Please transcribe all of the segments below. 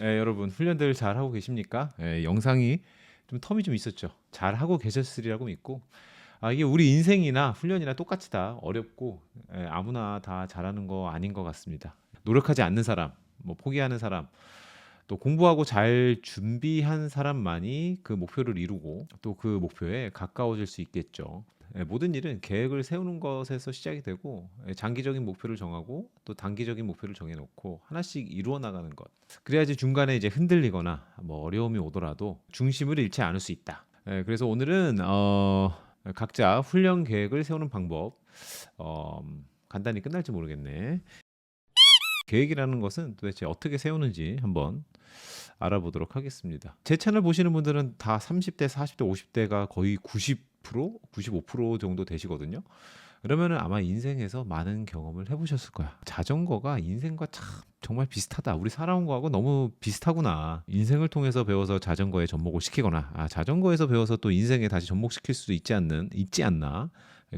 여러분 훈련들 잘 하고 계십니까? 영상이 좀 텀이 좀 있었죠. 잘 하고 계셨으리라고 믿고 이게 우리 인생이나 훈련이나 똑같이 다 어렵고 아무나 다 잘하는 거 아닌 것 같습니다. 노력하지 않는 사람, 뭐 포기하는 사람, 또 공부하고 잘 준비한 사람만이 그 목표를 이루고 또 그 목표에 가까워질 수 있겠죠. 모든 일은 계획을 세우는 것에서 시작이 되고 장기적인 목표를 정하고 또 단기적인 목표를 정해놓고 하나씩 이루어 나가는 것. 그래야지 중간에 이제 흔들리거나 뭐 어려움이 오더라도 중심을 잃지 않을 수 있다. 그래서 오늘은 각자 훈련 계획을 세우는 방법 간단히 끝날지 모르겠네. 계획이라는 것은 도대체 어떻게 세우는지 한번 알아보도록 하겠습니다. 제 채널 보시는 분들은 다 30대, 40대, 50대가 거의 90%, 95% 정도 되시거든요. 그러면은 아마 인생에서 많은 경험을 해보셨을 거야. 자전거가 인생과 참 정말 비슷하다. 우리 살아온 거하고 너무 비슷하구나. 인생을 통해서 배워서 자전거에 접목을 시키거나, 자전거에서 배워서 또 인생에 다시 접목시킬 수도 있지 않나.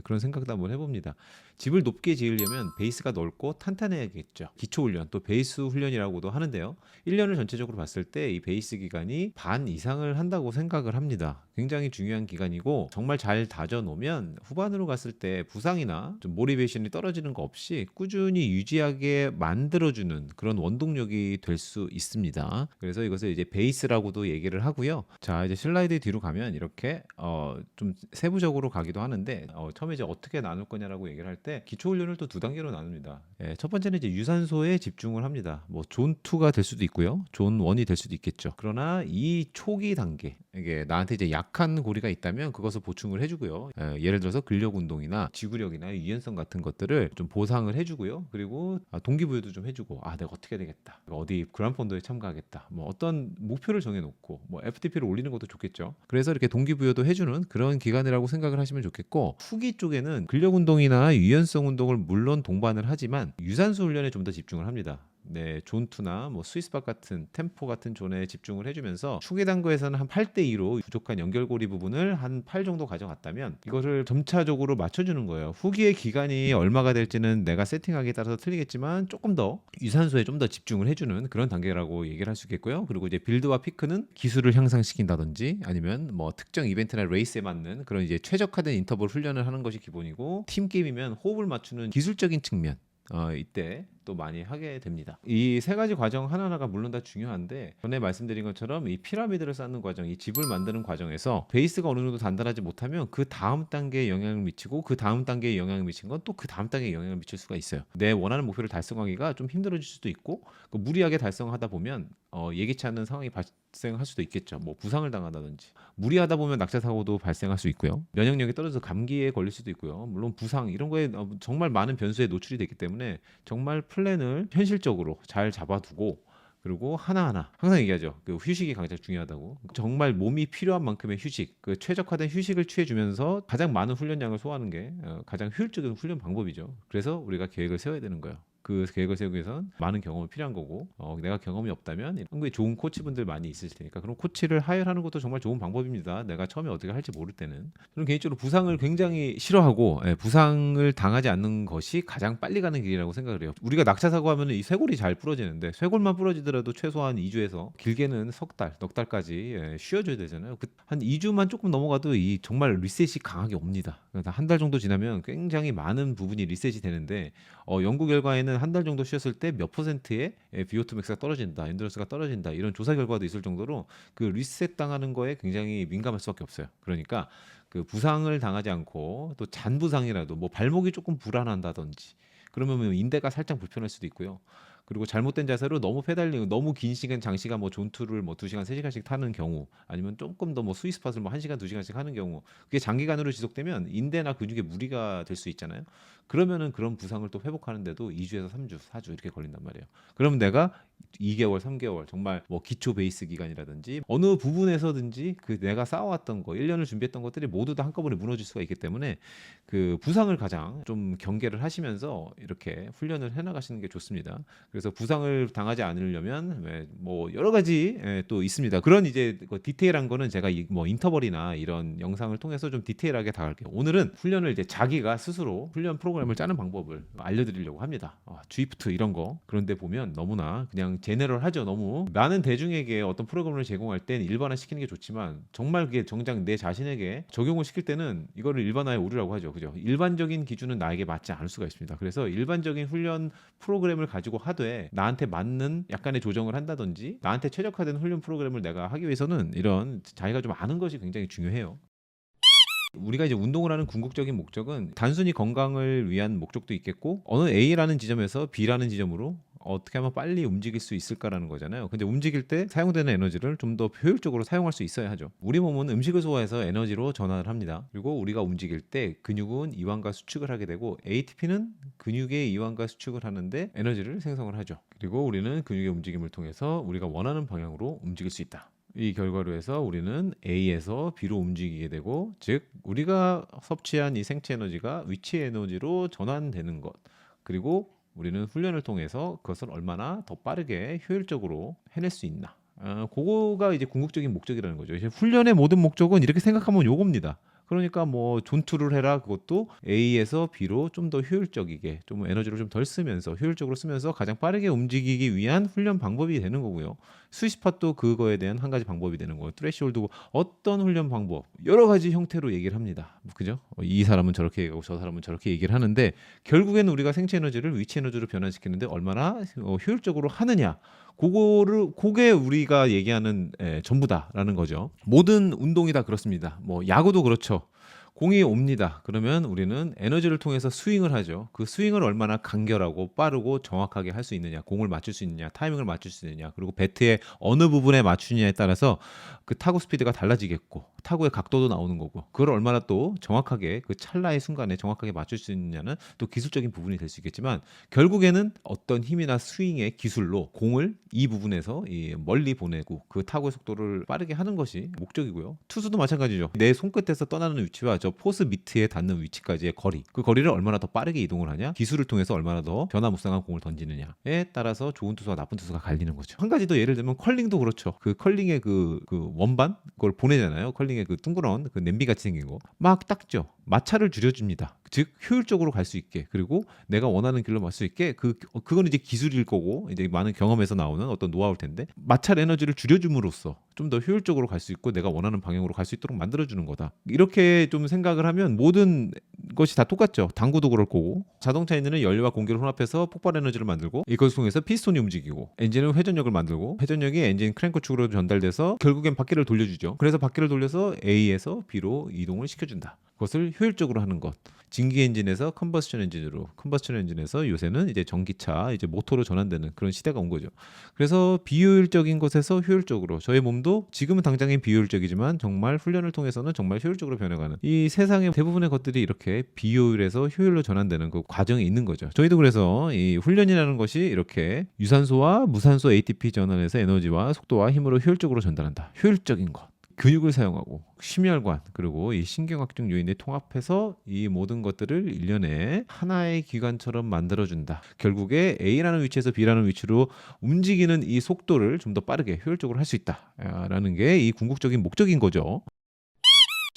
그런 생각도 한번 해봅니다. 집을 높게 지으려면 베이스가 넓고 탄탄해야겠죠. 기초 훈련, 또 베이스 훈련이라고도 하는데요. 1년을 전체적으로 봤을 때 이 베이스 기간이 반 이상을 한다고 생각을 합니다. 굉장히 중요한 기간이고 정말 잘 다져 놓으면 후반으로 갔을 때 부상이나 좀 모티베이션이 떨어지는 거 없이 꾸준히 유지하게 만들어주는 그런 원동력이 될 수 있습니다. 그래서 이것을 이제 베이스라고도 얘기를 하고요. 자, 이제 슬라이드 뒤로 가면 이렇게 좀 세부적으로 가기도 하는데 처음에 이제 어떻게 나눌 거냐라고 얘기를 할 때 기초 훈련을 또 두 단계로 나눕니다. 첫 번째는 이제 유산소에 집중을 합니다. 뭐 존 2가 될 수도 있고요. 존 1이 될 수도 있겠죠. 그러나 이 초기 단계 이게 나한테 이제 약한 고리가 있다면 그것을 보충을 해주고요. 예를 들어서 근력 운동이나 지구력이나 유연성 같은 것들을 좀 보상을 해주고요. 그리고 동기부여도 좀 해주고 내가 어떻게 해야 되겠다. 어디 그란폰도에 참가하겠다. 뭐 어떤 목표를 정해놓고 뭐 FTP를 올리는 것도 좋겠죠. 그래서 이렇게 동기부여도 해주는 그런 기간이라고 생각을 하시면 좋겠고 후기 쪽에는 근력 운동이나 유연성 운동을 물론 동반을 하지만 유산소 훈련에 좀 더 집중을 합니다. 네, 존2나 뭐 스위스박 같은 템포 같은 존에 집중을 해주면서 초기 단계에서는 한 8대2로 부족한 연결고리 부분을 한 8 정도 가져갔다면 이거를 점차적으로 맞춰주는 거예요. 후기의 기간이 얼마가 될지는 내가 세팅하기에 따라서 틀리겠지만 조금 더 유산소에 좀 더 집중을 해주는 그런 단계라고 얘기를 할 수 있겠고요. 그리고 이제 빌드와 피크는 기술을 향상시킨다든지 아니면 뭐 특정 이벤트나 레이스에 맞는 그런 이제 최적화된 인터벌 훈련을 하는 것이 기본이고 팀 게임이면 호흡을 맞추는 기술적인 측면 이때 또 많이 하게 됩니다. 이 세 가지 과정 하나하나가 물론 다 중요한데 전에 말씀드린 것처럼 이 피라미드를 쌓는 과정, 이 집을 만드는 과정에서 베이스가 어느 정도 단단하지 못하면 그 다음 단계에 영향을 미치고 그 다음 단계에 영향을 미친 건 또 그 다음 단계에 영향을 미칠 수가 있어요. 내 원하는 목표를 달성하기가 좀 힘들어질 수도 있고 무리하게 달성하다 보면 예기치 않은 상황이 발생할 수도 있겠죠. 뭐 부상을 당한다든지 무리하다 보면 낙차 사고도 발생할 수 있고요. 면역력이 떨어져서 감기에 걸릴 수도 있고요. 물론 부상 이런 거에 정말 많은 변수에 노출이 되기 때문에 정말 플랜을 현실적으로 잘 잡아두고 그리고 하나하나 항상 얘기하죠. 그 휴식이 가장 중요하다고. 정말 몸이 필요한 만큼의 휴식, 그 최적화된 휴식을 취해주면서 가장 많은 훈련량을 소화하는 게 가장 효율적인 훈련 방법이죠. 그래서 우리가 계획을 세워야 되는 거예요. 그 계획을 세우기 위해선 많은 경험이 필요한 거고 내가 경험이 없다면 한국에 좋은 코치분들 많이 있으실 테니까 그럼 코치를 하혈하는 것도 정말 좋은 방법입니다. 내가 처음에 어떻게 할지 모를 때는. 저는 개인적으로 부상을 굉장히 싫어하고 부상을 당하지 않는 것이 가장 빨리 가는 길이라고 생각을 해요. 우리가 낙차 사고 하면 이 쇄골이 잘 부러지는데 쇄골만 부러지더라도 최소한 2주에서 길게는 석 달, 넉 달까지 쉬어줘야 되잖아요. 한 2주만 조금 넘어가도 이 정말 리셋이 강하게 옵니다. 한 달 정도 지나면 굉장히 많은 부분이 리셋이 되는데 연구 결과에는 한 달 정도 쉬었을 때 몇 퍼센트의 VO2 맥스가 떨어진다, 엔드런스가 떨어진다 이런 조사 결과도 있을 정도로 그 리셋 당하는 거에 굉장히 민감할 수밖에 없어요. 그러니까 그 부상을 당하지 않고 또 잔부상이라도 뭐 발목이 조금 불안한다든지 그러면 뭐 인대가 살짝 불편할 수도 있고요. 그리고 잘못된 자세로 너무 페달링, 너무 긴 시간, 장시간 뭐 존투를 뭐 2시간, 3시간씩 타는 경우, 아니면 조금 더 뭐 스위스팟을 뭐 1시간, 2시간씩 하는 경우, 그게 장기간으로 지속되면 인대나 근육에 무리가 될 수 있잖아요. 그러면은 그런 부상을 또 회복하는데도 2주에서 3주, 4주 이렇게 걸린단 말이에요. 그러면 내가 2개월, 3개월 정말 뭐 기초 베이스 기간이라든지 어느 부분에서든지 그 내가 쌓아왔던 거, 1년을 준비했던 것들이 모두 다 한꺼번에 무너질 수가 있기 때문에 그 부상을 가장 좀 경계를 하시면서 이렇게 훈련을 해나가시는 게 좋습니다. 그래서 부상을 당하지 않으려면 뭐 여러 가지 또 있습니다. 그런 이제 디테일한 거는 제가 뭐 인터벌이나 이런 영상을 통해서 좀 디테일하게 다룰게요. 오늘은 훈련을 이제 자기가 스스로 훈련 프로그램을 짜는 방법을 알려드리려고 합니다. 주입트 이런 거 그런데 보면 너무나 그냥 그냥 제너럴하죠. 너무 많은 대중에게 어떤 프로그램을 제공할 땐 일반화시키는 게 좋지만 정말 그게 정작 내 자신에게 적용을 시킬 때는 이거를 일반화의 오류라고 하죠. 그죠? 일반적인 기준은 나에게 맞지 않을 수가 있습니다. 그래서 일반적인 훈련 프로그램을 가지고 하되 나한테 맞는 약간의 조정을 한다든지 나한테 최적화된 훈련 프로그램을 내가 하기 위해서는 이런 자기가 좀 아는 것이 굉장히 중요해요. 우리가 이제 운동을 하는 궁극적인 목적은 단순히 건강을 위한 목적도 있겠고 어느 A라는 지점에서 B라는 지점으로 어떻게 하면 빨리 움직일 수 있을까라는 거잖아요. 근데 움직일 때 사용되는 에너지를 좀 더 효율적으로 사용할 수 있어야 하죠. 우리 몸은 음식을 소화해서 에너지로 전환을 합니다. 그리고 우리가 움직일 때 근육은 이완과 수축을 하게 되고 ATP는 근육의 이완과 수축을 하는데 에너지를 생성을 하죠. 그리고 우리는 근육의 움직임을 통해서 우리가 원하는 방향으로 움직일 수 있다. 이 결과로 해서 우리는 A에서 B로 움직이게 되고, 즉 우리가 섭취한 이 생체 에너지가 위치 에너지로 전환되는 것, 그리고 우리는 훈련을 통해서 그것을 얼마나 더 빠르게 효율적으로 해낼 수 있나, 그거가 이제 궁극적인 목적이라는 거죠. 이제 훈련의 모든 목적은 이렇게 생각하면 요겁니다. 그러니까 뭐 존투를 해라, 그것도 A에서 B로 좀 더 효율적이게, 좀 에너지를 좀 덜 쓰면서 효율적으로 쓰면서 가장 빠르게 움직이기 위한 훈련 방법이 되는 거고요. 스위스팟도 그거에 대한 한 가지 방법이 되는 거예요. 트레시홀드, 어떤 훈련 방법 여러 가지 형태로 얘기를 합니다. 그죠? 이 사람은 저렇게 얘기하고 저 사람은 저렇게 얘기를 하는데, 결국에는 우리가 생체 에너지를 위치 에너지로 변환시키는데 얼마나 효율적으로 하느냐, 그게 우리가 얘기하는 전부다라는 거죠. 모든 운동이 다 그렇습니다. 뭐 야구도 그렇죠. 공이 옵니다. 그러면 우리는 에너지를 통해서 스윙을 하죠. 그 스윙을 얼마나 간결하고 빠르고 정확하게 할 수 있느냐, 공을 맞출 수 있느냐, 타이밍을 맞출 수 있느냐, 그리고 배트의 어느 부분에 맞추느냐에 따라서 그 타구 스피드가 달라지겠고 타구의 각도도 나오는 거고, 그걸 얼마나 또 정확하게 그 찰나의 순간에 정확하게 맞출 수 있느냐는 또 기술적인 부분이 될 수 있겠지만, 결국에는 어떤 힘이나 스윙의 기술로 공을 이 부분에서 멀리 보내고 그 타구의 속도를 빠르게 하는 것이 목적이고요. 투수도 마찬가지죠. 내 손끝에서 떠나는 위치와 저 포스 밑에 닿는 위치까지의 거리, 그 거리를 얼마나 더 빠르게 이동을 하냐, 기술을 통해서 얼마나 더 변화무쌍한 공을 던지느냐에 따라서 좋은 투수와 나쁜 투수가 갈리는 거죠. 한 가지 더 예를 들면 컬링도 그렇죠. 그 컬링의 그 원반 그걸 보내잖아요. 컬링의 그 둥그런 그 냄비 같이 생긴 거 막 닦죠. 마찰을 줄여줍니다. 즉 효율적으로 갈 수 있게, 그리고 내가 원하는 길로 갈 수 있게, 그건 이제 기술일 거고 이제 많은 경험에서 나오는 어떤 노하우일 텐데, 마찰 에너지를 줄여줌으로써 좀 더 효율적으로 갈 수 있고 내가 원하는 방향으로 갈 수 있도록 만들어주는 거다. 이렇게 좀 생각을 하면 모든 것이 다 똑같죠. 당구도 그럴 거고, 자동차 엔진은 연료와 공기를 혼합해서 폭발 에너지를 만들고 이것을 통해서 피스톤이 움직이고, 엔진은 회전력을 만들고 회전력이 엔진 크랭크 축으로 전달돼서 결국엔 바퀴를 돌려주죠. 그래서 바퀴를 돌려서 A에서 B로 이동을 시켜준다. 그것을 효율적으로 하는 것. 진기 엔진에서 컨버스천 엔진으로, 컨버스천 엔진에서 요새는 이제 전기차, 이제 모터로 전환되는 그런 시대가 온 거죠. 그래서 비효율적인 것에서 효율적으로, 저의 몸도 지금은 당장엔 비효율적이지만 정말 훈련을 통해서는 정말 효율적으로 변해가는, 이 세상의 대부분의 것들이 이렇게 비효율에서 효율로 전환되는 그 과정이 있는 거죠. 저희도 그래서 이 훈련이라는 것이 이렇게 유산소와 무산소 ATP 전환에서 에너지와 속도와 힘으로 효율적으로 전달한다. 효율적인 것. 근육을 사용하고 심혈관, 그리고 이 신경학적 요인을 통합해서 이 모든 것들을 일련의 하나의 기관처럼 만들어준다. 결국에 A라는 위치에서 B라는 위치로 움직이는 이 속도를 좀 더 빠르게 효율적으로 할 수 있다라는 게 이 궁극적인 목적인 거죠.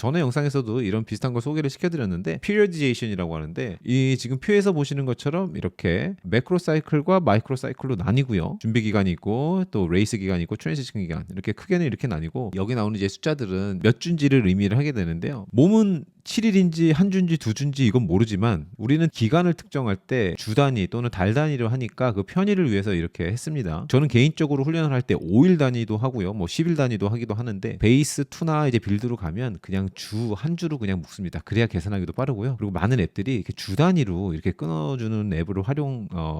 전에 영상에서도 이런 비슷한 걸 소개를 시켜드렸는데, periodization이라고 하는데, 이 지금 표에서 보시는 것처럼 이렇게 매크로 사이클과 마이크로 사이클로 나뉘고요. 준비 기간이 있고 또 레이스 기간이 있고 트랜지션 기간, 이렇게 크게는 이렇게 나뉘고, 여기 나오는 이제 숫자들은 몇 주인지를 의미를 하게 되는데요. 몸은 7일인지 한 주인지 두 주인지 이건 모르지만 우리는 기간을 특정할 때 주 단위 또는 달 단위로 하니까 그 편의를 위해서 이렇게 했습니다. 저는 개인적으로 훈련을 할 때 5일 단위도 하고요, 뭐 10일 단위도 하기도 하는데, 베이스 2나 이제 빌드로 가면 그냥 한 주로 그냥 묶습니다. 그래야 계산하기도 빠르고요. 그리고 많은 앱들이 이렇게 주 단위로 이렇게 끊어주는 앱으로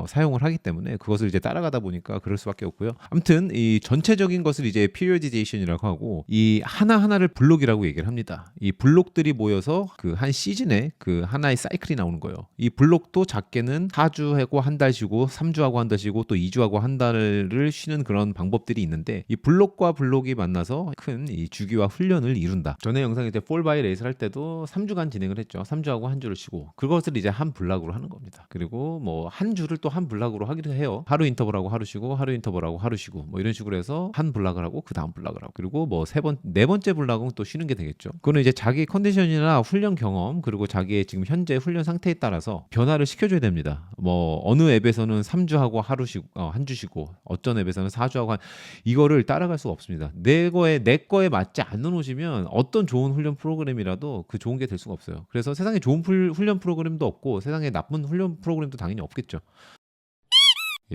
사용을 하기 때문에 그것을 이제 따라가다 보니까 그럴 수밖에 없고요. 아무튼 이 전체적인 것을 이제 periodization이라고 하고, 이 하나하나를 블록이라고 얘기를 합니다. 이 블록들이 모여서 그 한 시즌에 그 하나의 사이클이 나오는 거예요. 이 블록도 작게는 4주 하고 한 달 쉬고 3주 하고 한 달 쉬고 또 2주 하고 한 달을 쉬는 그런 방법들이 있는데, 이 블록과 블록이 만나서 큰 이 주기와 훈련을 이룬다. 전에 영상에 이제 폴 바이 레이스를 할 때도 3주간 진행을 했죠. 3주하고 한 주를 쉬고, 그것을 이제 한 블락으로 하는 겁니다. 그리고 뭐 한 주를 또 한 블락으로 하기도 해요. 하루 인터벌하고 하루 쉬고, 하루 인터벌하고 하루 쉬고, 뭐 이런 식으로 해서 한 블락을 하고 그 다음 블락을 하고, 그리고 뭐 네 번째 블락은 또 쉬는 게 되겠죠. 그거는 이제 자기 컨디션이나 자기가 훈련 경험 그리고 자기의 지금 현재 훈련 상태에 따라서 변화를 시켜줘야 됩니다. 뭐 어느 앱에서는 3주 하고 하루 쉬고 한 주 쉬고 어떤 앱에서는 4주 하고 이거를 따라갈 수가 없습니다. 내 거에 맞지 않는 옷이면 어떤 좋은 훈련 프로그램이라도 그 좋은 게 될 수가 없어요. 그래서 세상에 좋은 훈련 프로그램도 없고 세상에 나쁜 훈련 프로그램도 당연히 없겠죠.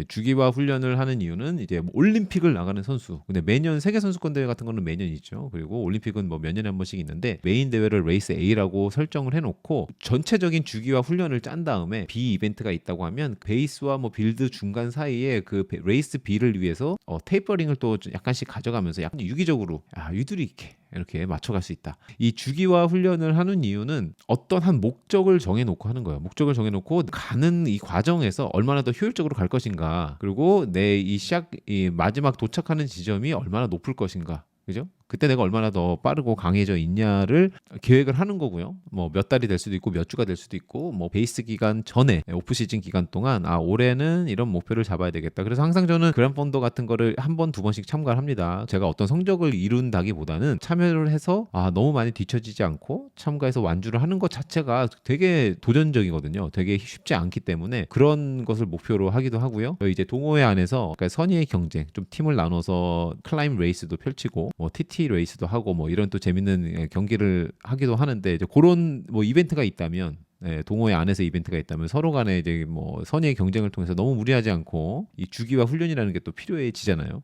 주기화 훈련을 하는 이유는 이제 뭐 올림픽을 나가는 선수. 근데 매년 세계 선수권 대회 같은 거는 매년 있죠. 그리고 올림픽은 뭐 몇 년에 한 번씩 있는데 메인 대회를 레이스 A라고 설정을 해놓고 전체적인 주기화 훈련을 짠 다음에 B 이벤트가 있다고 하면 베이스와 뭐 빌드 중간 사이에 그 레이스 B를 위해서 테이퍼링을 또 약간씩 가져가면서 약간 유기적으로 유두리 있게 이렇게 맞춰갈 수 있다. 이 주기화 훈련을 하는 이유는 어떤 한 목적을 정해놓고 하는 거예요. 목적을 정해놓고 가는 이 과정에서 얼마나 더 효율적으로 갈 것인가, 그리고 내 이 마지막 도착하는 지점이 얼마나 높을 것인가. 그죠? 그때 내가 얼마나 더 빠르고 강해져 있냐를 계획을 하는 거고요. 뭐 몇 달이 될 수도 있고 몇 주가 될 수도 있고 뭐 베이스 기간 전에 오프 시즌 기간 동안 올해는 이런 목표를 잡아야 되겠다. 그래서 항상 저는 그랜펀더 같은 거를 한 번, 두 번씩 참가를 합니다. 제가 어떤 성적을 이룬다기보다는 참여를 해서 너무 많이 뒤처지지 않고 참가해서 완주를 하는 것 자체가 되게 도전적이거든요. 되게 쉽지 않기 때문에 그런 것을 목표로 하기도 하고요. 이제 동호회 안에서 그러니까 선의의 경쟁, 좀 팀을 나눠서 클라임 레이스도 펼치고 뭐 TT 레이스도 하고 뭐 이런 또 재밌는 경기를 하기도 하는데 이제 그런 뭐 이벤트가 있다면 동호회 안에서 이벤트가 있다면 서로 간에 이제 뭐 선의의 경쟁을 통해서 너무 무리하지 않고 이 주기화 훈련이라는 게 또 필요해지잖아요.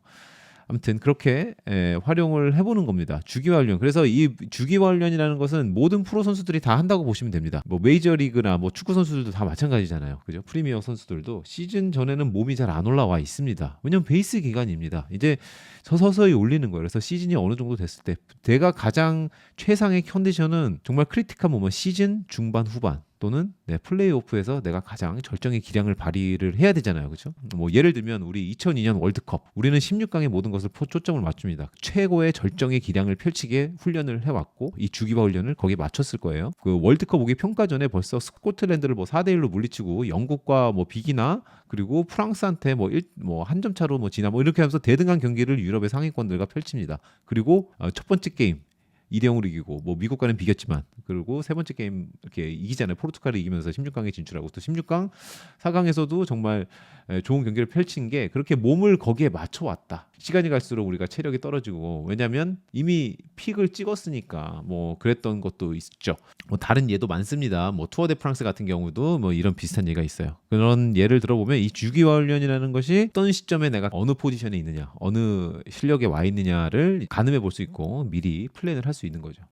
아무튼 그렇게 활용을 해보는 겁니다. 주기화 훈련. 그래서 이 주기화 훈련이라는 것은 모든 프로 선수들이 다 한다고 보시면 됩니다. 뭐 메이저리그나 뭐 축구 선수들도 다 마찬가지잖아요. 그죠? 프리미어 선수들도 시즌 전에는 몸이 잘 안 올라와 있습니다. 왜냐면 베이스 기간입니다. 이제 서서히 올리는 거예요. 그래서 시즌이 어느 정도 됐을 때 내가 가장 최상의 컨디션은 정말 크리티컬 모먼트 시즌 중반 후반 또는 플레이오프에서 내가 가장 절정의 기량을 발휘를 해야 되잖아요. 그렇죠? 뭐 예를 들면 우리 2002년 월드컵 우리는 16강의 모든 것을 초점을 맞춥니다. 최고의 절정의 기량을 펼치게 훈련을 해왔고 이 주기화 훈련을 거기에 맞췄을 거예요. 그 월드컵 오기 평가전에 벌써 스코틀랜드를 뭐 4대1로 물리치고 영국과 뭐 비기나 그리고 프랑스한테 뭐 한 점 차로 뭐 지나 뭐 이렇게 하면서 대등한 경기를 유럽의 상위권들과 펼칩니다. 그리고 첫 번째 게임 2대0으로 이기고 뭐 미국과는 비겼지만 그리고 세 번째 게임 이렇게 이기잖아요. 포르투갈을 이기면서 16강에 진출하고 또 16강 4강에서도 정말 좋은 경기를 펼친 게 그렇게 몸을 거기에 맞춰왔다. 시간이 갈수록 우리가 체력이 떨어지고 왜냐하면 이미 픽을 찍었으니까 뭐 그랬던 것도 있죠. 뭐 다른 예도 많습니다. 뭐 투어 데 프랑스 같은 경우도 뭐 이런 비슷한 예가 있어요. 그런 예를 들어보면 이 주기화 훈련이라는 것이 어떤 시점에 내가 어느 포지션에 있느냐 어느 실력에 와 있느냐를 가늠해 볼 수 있고 미리 플랜을 할 수 있는 거죠.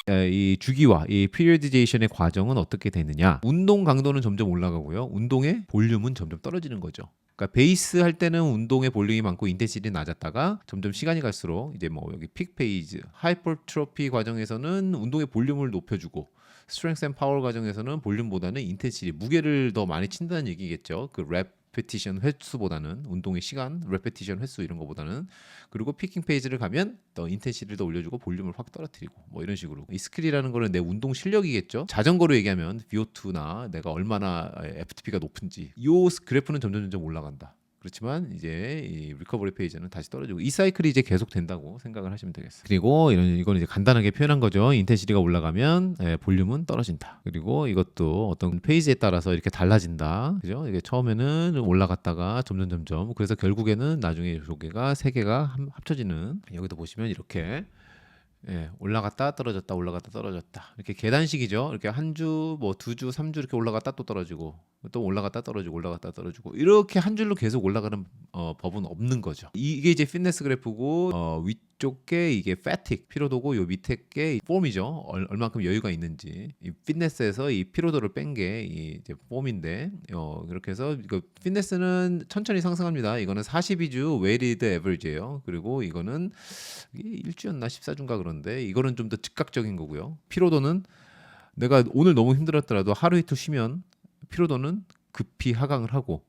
이 주기화, 이 피리어디제이션의 과정은 어떻게 되느냐? 운동 강도는 점점 올라가고요. 운동의 볼륨은 점점 떨어지는 거죠. 그러니까 베이스 할 때는 운동의 볼륨이 많고 인텐시티는 낮았다가 점점 시간이 갈수록 이제 뭐 여기 픽 페이즈, 하이퍼트로피 과정에서는 운동의 볼륨을 높여주고 스트렝스 앤 파워 과정에서는 볼륨보다는 인텐시티, 무게를 더 많이 친다는 얘기겠죠. 그 레페티션 횟수보다는 운동의 시간, 레페티션 횟수 이런 거보다는 그리고 피킹 페이지를 가면 더 인텐시티를 더 올려주고 볼륨을 확 떨어뜨리고 뭐 이런 식으로 이 스킬이라는 거는 내 운동 실력이겠죠. 자전거로 얘기하면 VO2나 내가 얼마나 FTP가 높은지 이 그래프는 점점 올라간다. 그렇지만 이제 이 리커버리 페이지는 다시 떨어지고 이 사이클이 이제 계속 된다고 생각을 하시면 되겠어요. 그리고 이건 이제 간단하게 표현한 거죠. 인텐시티가 올라가면 볼륨은 떨어진다. 그리고 이것도 어떤 페이지에 따라서 이렇게 달라진다. 그죠? 이게 처음에는 올라갔다가 점점 그래서 결국에는 나중에 조개가 세 개가 합쳐지는 여기도 보시면 이렇게 올라갔다 떨어졌다 올라갔다 떨어졌다 이렇게 계단식이죠. 이렇게 한 주, 뭐 2주, 3주 이렇게 올라갔다 또 떨어지고 또 올라갔다 떨어지고 올라갔다 떨어지고 이렇게 한 줄로 계속 올라가는 법은 없는 거죠. 이게 이제 피트니스 그래프고 위쪽 게 이게 패틱 피로도고 요 밑에 게 폼이죠. 얼만큼 여유가 있는지 이 피트니스에서 이 피로도를 뺀 게 이제 폼인데 이렇게 해서 이거 피트니스는 천천히 상승합니다. 이거는 42주 웨이리드 에버리지예요. 그리고 이거는 1주였나 14주인가 그런데 이거는 좀 더 즉각적인 거고요. 피로도는 내가 오늘 너무 힘들었더라도 하루 이틀 쉬면 피로도는 급히 하강을 하고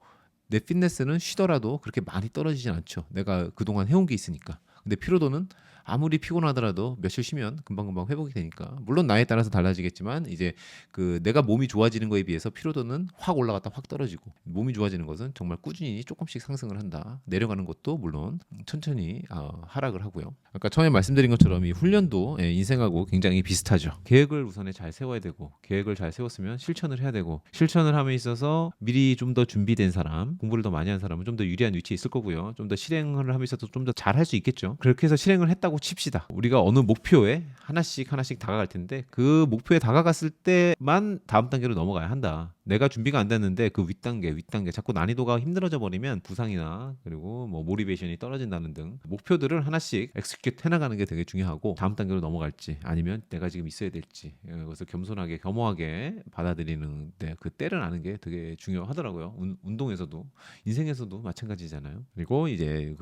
내 피트니스는 쉬더라도 그렇게 많이 떨어지진 않죠. 내가 그동안 해온 게 있으니까. 근데 피로도는 아무리 피곤하더라도 며칠 쉬면 금방금방 회복이 되니까 물론 나이에 따라서 달라지겠지만 이제 그 내가 몸이 좋아지는 거에 비해서 피로도는 확 올라갔다 확 떨어지고 몸이 좋아지는 것은 정말 꾸준히 조금씩 상승을 한다. 내려가는 것도 물론 천천히 하락을 하고요. 아까 처음에 말씀드린 것처럼 이 훈련도 인생하고 굉장히 비슷하죠. 계획을 우선에 잘 세워야 되고 계획을 잘 세웠으면 실천을 해야 되고 실천을 함에 있어서 미리 좀 더 준비된 사람 공부를 더 많이 한 사람은 좀 더 유리한 위치에 있을 거고요. 좀 더 실행을 함에 있어서 좀 더 잘 할 수 있겠죠. 그렇게 해서 실행을 했다고 칩시다. 우리가 어느 목표에 하나씩 다가갈 텐데 그 목표에 다가갔을 때만 다음 단계로 넘어가야 한다. 내가 준비가 안 됐는데 그 윗단계 자꾸 난이도가 힘들어져 버리면 부상이나 그리고 뭐 모티베이션이 떨어진다는 등 목표들을 하나씩 엑스큐트 해나가는 게 되게 중요하고 다음 단계로 넘어갈지 아니면 내가 지금 있어야 될지 그것을 겸손하게 겸허하게 받아들이는데 그 때를 아는 게 되게 중요하더라고요. 운동에서도 인생에서도 마찬가지잖아요. 그리고 이제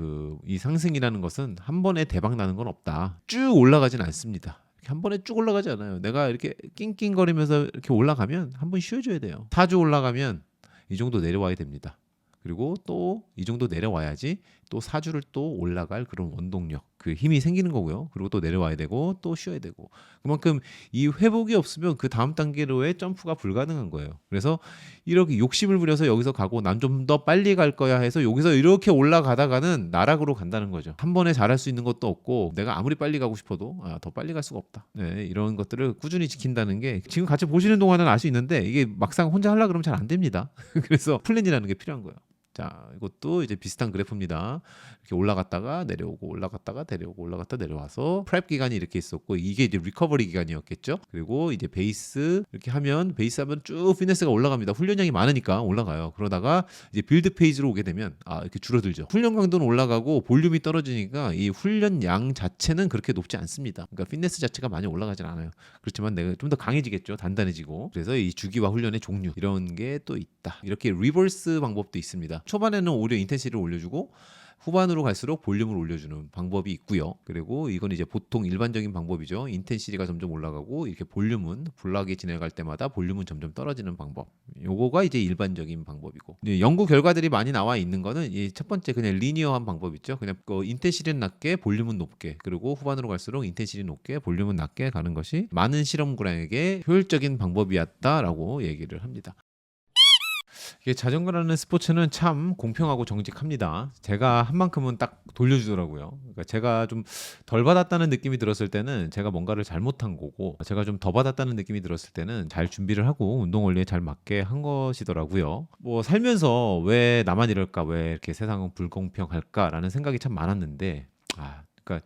이 상승이라는 것은 한 번에 대박 나는 건 없다. 쭉 올라가진 않습니다. 한 번에 쭉 올라가지 않아요. 내가 이렇게 낑낑거리면서 이렇게 올라가면 한 번 쉬어줘야 돼요. 4주 올라가면 이 정도 내려와야 됩니다. 그리고 또 이 정도 내려와야지 또 4주를 또 올라갈 그런 원동력, 그 힘이 생기는 거고요. 그리고 또 내려와야 되고 또 쉬어야 되고 그만큼 이 회복이 없으면 그 다음 단계로의 점프가 불가능한 거예요. 그래서 이렇게 욕심을 부려서 여기서 가고 난 좀 더 빨리 갈 거야 해서 여기서 이렇게 올라가다가는 나락으로 간다는 거죠. 한 번에 잘할 수 있는 것도 없고 내가 아무리 빨리 가고 싶어도 더 빨리 갈 수가 없다. 네, 이런 것들을 꾸준히 지킨다는 게 지금 같이 보시는 동안은 알 수 있는데 이게 막상 혼자 하려고 그러면 잘 안 됩니다. 그래서 플랜이라는 게 필요한 거예요. 자, 이것도 이제 비슷한 그래프입니다. 이렇게 올라갔다가 내려오고 올라갔다가 내려오고 올라갔다 내려와서 프랩 기간이 이렇게 있었고 이게 이제 리커버리 기간이었겠죠. 그리고 이제 베이스 이렇게 하면 베이스 하면 쭉 피트니스가 올라갑니다. 훈련량이 많으니까 올라가요. 그러다가 이제 빌드 페이지로 오게 되면 이렇게 줄어들죠. 훈련 강도는 올라가고 볼륨이 떨어지니까 이 훈련량 자체는 그렇게 높지 않습니다. 그러니까 피트니스 자체가 많이 올라가진 않아요. 그렇지만 내가 좀 더 강해지겠죠. 단단해지고. 그래서 이 주기와 훈련의 종류 이런 게 또 있다. 이렇게 리버스 방법도 있습니다. 초반에는 오히려 인텐시티를 올려주고 후반으로 갈수록 볼륨을 올려주는 방법이 있고요. 그리고 이건 이제 보통 일반적인 방법이죠. 인텐시티가 점점 올라가고 이렇게 볼륨은 블락이 지나갈 때마다 볼륨은 점점 떨어지는 방법. 요거가 이제 일반적인 방법이고 연구 결과들이 많이 나와 있는 거는 이 첫 번째 그냥 리니어한 방법 있죠. 그냥 인텐시티는 낮게 볼륨은 높게 그리고 후반으로 갈수록 인텐시티 높게 볼륨은 낮게 가는 것이 많은 실험군에게 효율적인 방법이었다라고 얘기를 합니다. 이게 자전거라는 스포츠는 참 공평하고 정직합니다. 제가 한 만큼은 딱 돌려주더라고요. 그러니까 제가 좀 덜 받았다는 느낌이 들었을 때는 제가 뭔가를 잘못한 거고 제가 좀 더 받았다는 느낌이 들었을 때는 잘 준비를 하고 운동 원리에 잘 맞게 한 것이더라고요. 뭐 살면서 왜 나만 이럴까 왜 이렇게 세상은 불공평할까라는 생각이 참 많았는데 그러니까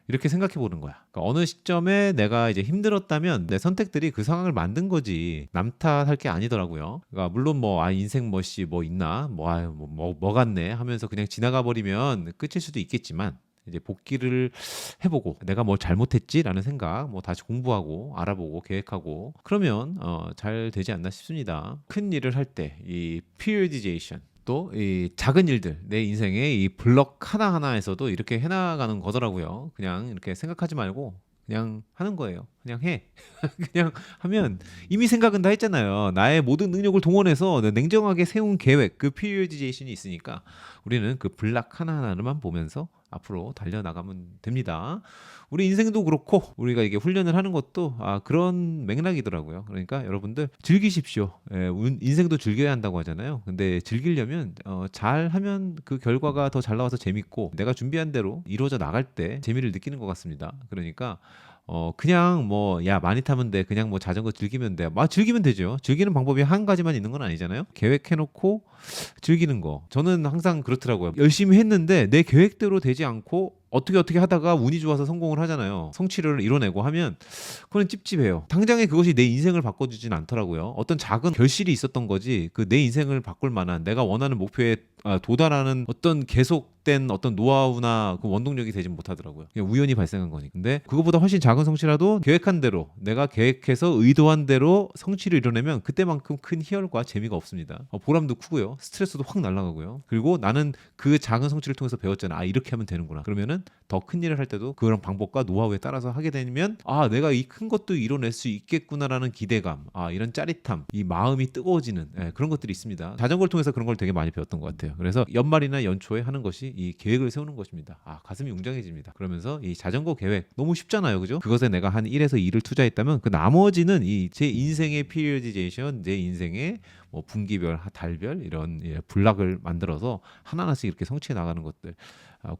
이렇게 생각해 보는 거야. 그러니까 어느 시점에 내가 이제 힘들었다면 내 선택들이 그 상황을 만든 거지 남 탓할 게 아니더라고요. 그러니까 물론 뭐 인생 뭐 있나 뭐 같네 하면서 그냥 지나가 버리면 끝일 수도 있겠지만 이제 복귀를 해보고 내가 뭘 잘못했지라는 생각 뭐 다시 공부하고 알아보고 계획하고 그러면 잘 되지 않나 싶습니다. 큰 일을 할 때 이 periodization 또 이 작은 일들 내 인생의 이 블럭 하나하나에서도 이렇게 해나가는 거더라고요. 그냥 이렇게 생각하지 말고 그냥 하는 거예요. 그냥 해. 그냥 하면 이미 생각은 다 했잖아요. 나의 모든 능력을 동원해서 냉정하게 세운 계획 그 periodization이 있으니까 우리는 그 블락 하나하나만 보면서 앞으로 달려나가면 됩니다. 우리 인생도 그렇고 우리가 이게 훈련을 하는 것도 그런 맥락이더라고요. 그러니까 여러분들 즐기십시오. 인생도 즐겨야 한다고 하잖아요. 근데 즐기려면 잘하면 그 결과가 더 잘 나와서 재밌고 내가 준비한 대로 이루어져 나갈 때 재미를 느끼는 것 같습니다. 그러니까 그냥 많이 타면 돼. 그냥 자전거 즐기면 돼. 즐기면 되죠. 즐기는 방법이 한 가지만 있는 건 아니잖아요. 계획해놓고 즐기는 거. 저는 항상 그렇더라고요. 열심히 했는데 내 계획대로 되지 않고 어떻게 하다가 운이 좋아서 성공을 하잖아요. 성취를 이뤄내고 하면 그건 찝찝해요. 당장에 그것이 내 인생을 바꿔주진 않더라고요. 어떤 작은 결실이 있었던 거지 그 내 인생을 바꿀 만한 내가 원하는 목표에 도달하는 어떤 계속된 어떤 노하우나 그 원동력이 되지 못하더라고요. 그냥 우연히 발생한 거니까. 근데 그거보다 훨씬 작은 성취라도 계획한 대로 내가 계획해서 의도한 대로 성취를 이뤄내면 그때만큼 큰 희열과 재미가 없습니다. 보람도 크고요. 스트레스도 확 날아가고요. 그리고 나는 그 작은 성취를 통해서 배웠잖아. 이렇게 하면 되는구나. 그러면은 되면 더 큰 일을 할 때도 그런 방법과 노하우에 따라서 하게 되면 내가 이 큰 것도 이뤄낼 수 있겠구나라는 기대감, 이런 짜릿함, 이 마음이 뜨거워지는 그런 것들이 있습니다. 자전거를 통해서 그런 걸 되게 많이 배웠던 것 같아요. 그래서 연말이나 연초에 하는 것이 이 계획을 세우는 것입니다. 가슴이 웅장해집니다. 그러면서 이 자전거 계획 너무 쉽잖아요, 그죠? 그것에 내가 한 1에서 2를 투자했다면 그 나머지는 이 제 인생의 피리어디제이션, 내 인생의 뭐 분기별, 달별 이런 블락을 만들어서 하나하나씩 이렇게 성취해 나가는 것들.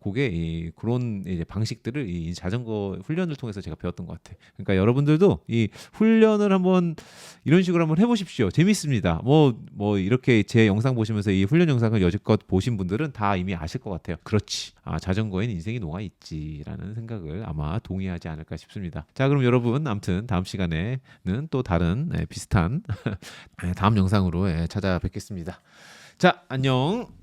그게 그런 이제 방식들을 이 자전거 훈련을 통해서 제가 배웠던 것 같아요. 그러니까 여러분들도 이 훈련을 한번 이런 식으로 한번 해보십시오. 재밌습니다. 뭐 이렇게 제 영상 보시면서 이 훈련 영상을 여지껏 보신 분들은 다 이미 아실 것 같아요. 그렇지. 자전거엔 인생이 녹아 있지라는 생각을 아마 동의하지 않을까 싶습니다. 자, 그럼 여러분 아무튼 다음 시간에는 또 다른 비슷한 다음 영상으로 찾아뵙겠습니다. 자, 안녕.